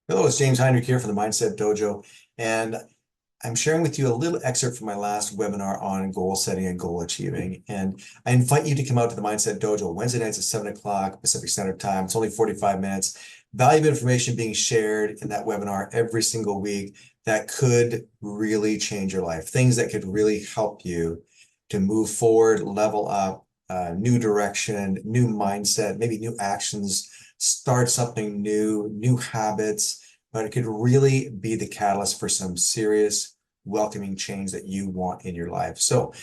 Hello, it's James Heinrich here from the Mindset Dojo, and I'm sharing with you a little excerpt from my last webinar on goal setting and goal achieving. And I invite you to come out to the Mindset Dojo Wednesday nights at 7 o'clock Pacific Standard Time. It's only 45 minutes. Valuable information being shared in that webinar every single week that could really change your life. Things that could really help you to move forward, level up, new direction, new mindset, maybe new actions, start something new, new habits, but it could really be the catalyst for some serious welcoming change that you want in your life. So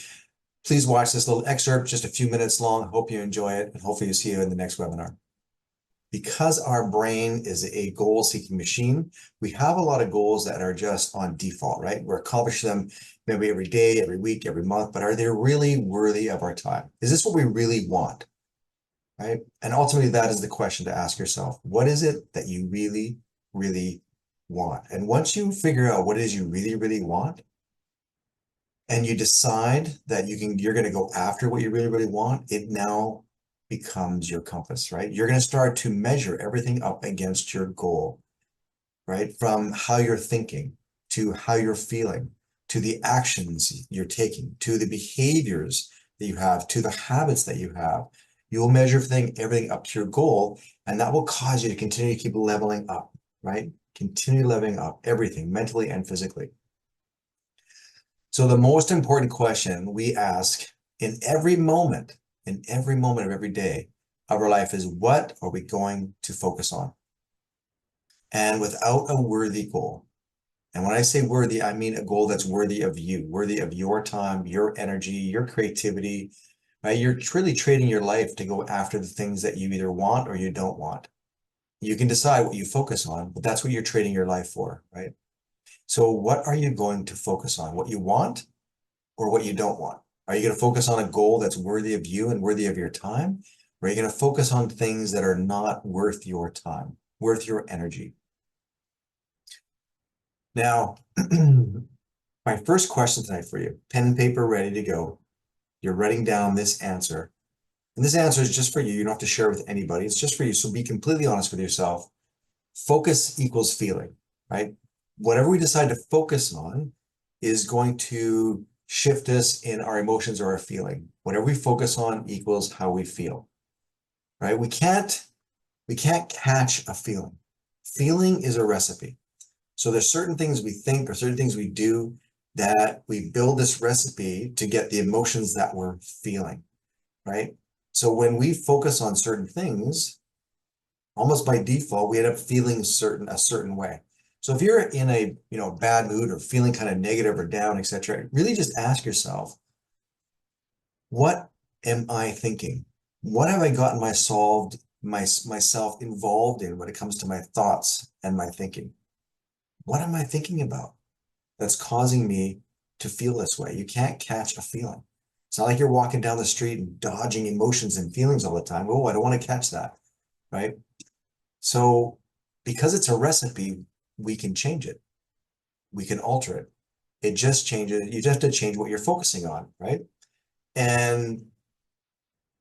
please watch this little excerpt, just a few minutes long. Hope you enjoy it, and hopefully you'll see you in the next webinar. Because our brain is a goal-seeking machine, we have a lot of goals that are just on default, right? We're accomplishing them maybe every day, every week, every month, but are they really worthy of our time? Is this what we really want, right? And ultimately, that is the question to ask yourself. What is it that you really, really want? And once you figure out what it is you really, really want, and you decide that you're going to go after what you really, really want, it now becomes your compass, right? You're going to start to measure everything up against your goal, right? From how you're thinking to how you're feeling, to the actions you're taking, to the behaviors that you have, to the habits that you have. You'll measure everything up to your goal, and that will cause you to continue to keep leveling up, right? Continue leveling up everything, mentally and physically. So the most important question we ask in every moment of every day of our life is, what are we going to focus on? And without a worthy goal, and when I say worthy, I mean a goal that's worthy of you, worthy of your time, your energy, your creativity, right? You're truly trading your life to go after the things that you either want or you don't want. You can decide what you focus on, but that's what you're trading your life for, right? So what are you going to focus on? What you want or what you don't want? Are you going to focus on a goal that's worthy of you and worthy of your time? Or are you going to focus on things that are not worth your time, worth your energy? Now, my first question tonight for you, pen and paper ready to go. You're writing down this answer. And this answer is just for you. You don't have to share it with anybody. It's just for you. So be completely honest with yourself. Focus equals feeling, right? Whatever we decide to focus on is going to shift us in our emotions or our feeling. Whatever we focus on equals how we feel, right? We can't catch a feeling. Feeling is a recipe. So there's certain things we think or certain things we do that we build this recipe to get the emotions that we're feeling, right? So when we focus on certain things, almost by default, we end up feeling a certain way. So if you're in a bad mood or feeling kind of negative or down, etc., really just ask yourself, what am I thinking? What have I gotten myself involved in when it comes to my thoughts and my thinking? What am I thinking about that's causing me to feel this way? You can't catch a feeling. It's not like you're walking down the street and dodging emotions and feelings all the time. Oh, I don't want to catch that, right? So because it's a recipe, we can change it. We can alter it. It just changes. You just have to change what you're focusing on, right? And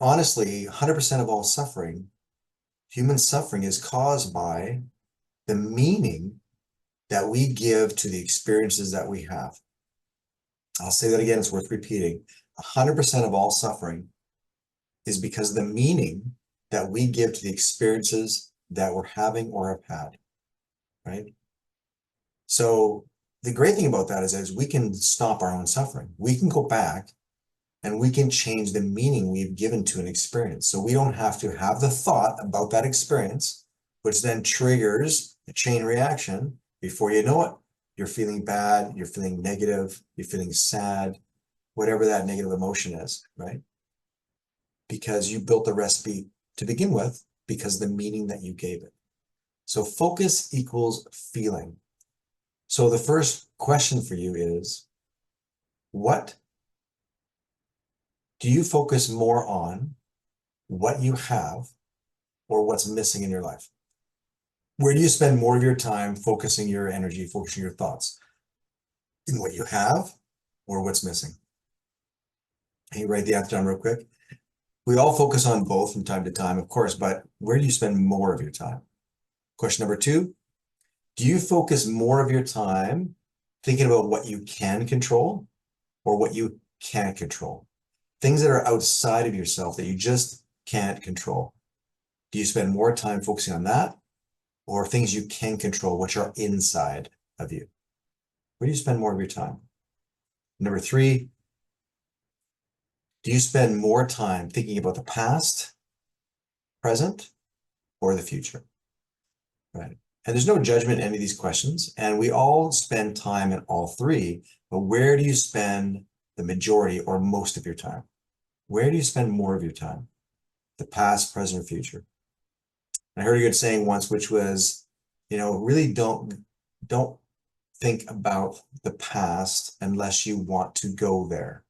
honestly, 100% of all suffering, human suffering, is caused by the meaning that we give to the experiences that we have. I'll say that again, it's worth repeating. 100% of all suffering is because of the meaning that we give to the experiences that we're having or have had, right? So the great thing about that is we can stop our own suffering. We can go back and we can change the meaning we've given to an experience. So we don't have to have the thought about that experience, which then triggers a chain reaction. Before you know it, you're feeling bad, you're feeling negative, you're feeling sad, whatever that negative emotion is, right? Because you built the recipe to begin with because of the meaning that you gave it. So focus equals feeling. So the first question for you is, what do you focus more on, what you have or what's missing in your life? Where do you spend more of your time focusing your energy, focusing your thoughts? In what you have or what's missing? Can you write the answer down real quick? We all focus on both from time to time, of course, but where do you spend more of your time? Question number two, Do you focus more of your time thinking about what you can control or what you can't control? Things that are outside of yourself that you just can't control. Do you spend more time focusing on that or things you can control, which are inside of you? Where do you spend more of your time? Number three, do you spend more time thinking about the past, present, or the future? Right. And there's no judgment in any of these questions. And we all spend time in all three, but where do you spend the majority or most of your time? Where do you spend more of your time? The past, present, or future? I heard a good saying once, which was, really don't think about the past unless you want to go there.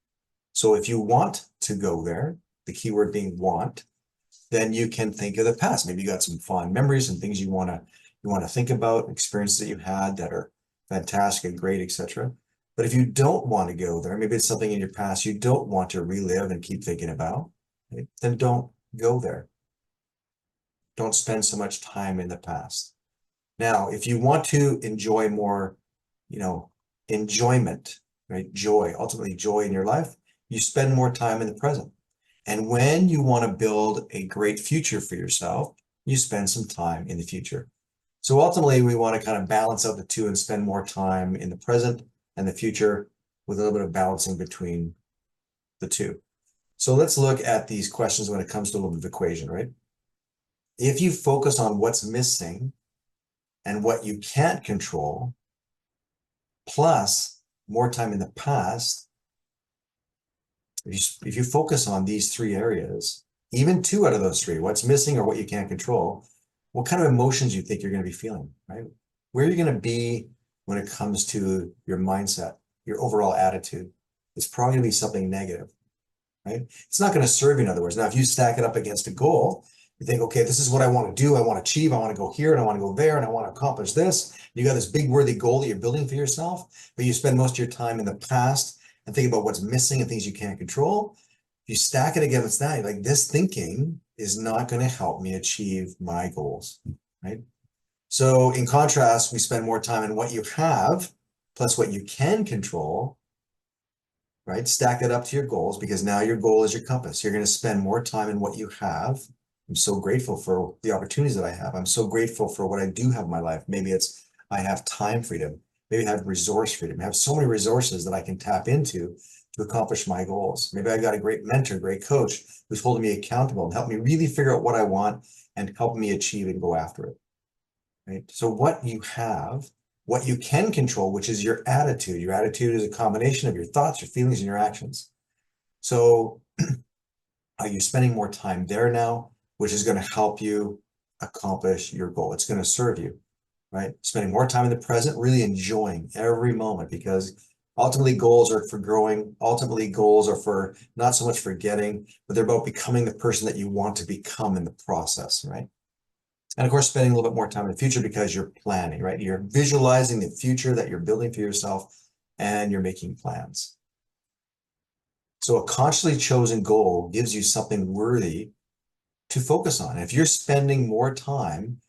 So if you want to go there, the key word being want, then you can think of the past. Maybe you got some fond memories and things you want to think about, experiences that you had that are fantastic and great, etc. But if you don't want to go there, maybe it's something in your past you don't want to relive and keep thinking about, right? Then don't go there. Don't spend so much time in the past. Now, if you want to enjoy more, enjoyment, right? Joy, ultimately joy in your life, you spend more time in the present. And when you want to build a great future for yourself, you spend some time in the future. So ultimately, we want to kind of balance out the two and spend more time in the present and the future with a little bit of balancing between the two. So let's look at these questions when it comes to a little bit of equation, right? If you focus on what's missing and what you can't control, plus more time in the past, if you focus on these three areas, even two out of those three, what's missing or what you can't control, what kind of emotions you think you're going to be feeling, right? Where are you going to be when it comes to your mindset, your overall attitude? It's probably going to be something negative, right? It's not going to serve you, in other words. Now, if you stack it up against a goal, you think, okay, this is what I want to do. I want to achieve. I want to go here and I want to go there and I want to accomplish this. You got this big worthy goal that you're building for yourself, but you spend most of your time in the past and think about what's missing and things you can't control. If you stack it against that, you're like, this thinking is not going to help me achieve my goals, right? So in contrast, we spend more time in what you have plus what you can control, right? Stack it up to your goals because now your goal is your compass. You're going to spend more time in what you have. I'm so grateful for the opportunities that I have. I'm so grateful for what I do have in my life. Maybe it's I have time freedom. Maybe I have resource freedom. I have so many resources that I can tap into to accomplish my goals. Maybe I've got a great mentor, great coach who's holding me accountable and help me really figure out what I want and help me achieve and go after it. Right? So what you have, what you can control, which is your attitude. Your attitude is a combination of your thoughts, your feelings, and your actions. So are you spending more time there now, which is going to help you accomplish your goal? It's going to serve you, right? Spending more time in the present, really enjoying every moment because ultimately goals are for growing. Ultimately goals are for not so much for getting, but they're about becoming the person that you want to become in the process, right? And of course, spending a little bit more time in the future because you're planning, right? You're visualizing the future that you're building for yourself and you're making plans. So a consciously chosen goal gives you something worthy to focus on. If you're spending more time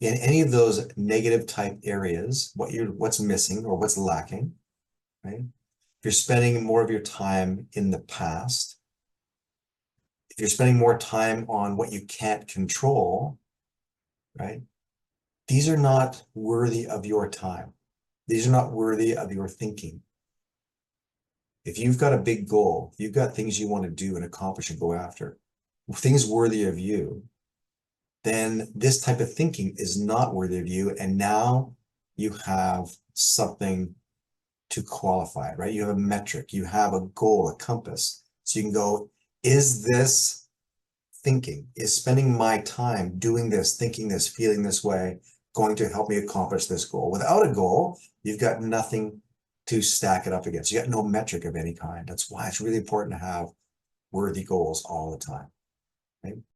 in any of those negative type areas, what's missing or what's lacking, right? If you're spending more of your time in the past, if you're spending more time on what you can't control, right? These are not worthy of your time. These are not worthy of your thinking. If you've got a big goal, you've got things you want to do and accomplish and go after, things worthy of you, then this type of thinking is not worthy of you. And now you have something to qualify it, right? You have a metric, you have a goal, a compass. So you can go, is this thinking, is spending my time doing this, thinking this, feeling this way, going to help me accomplish this goal? Without a goal, you've got nothing to stack it up against. You got no metric of any kind. That's why it's really important to have worthy goals all the time, right?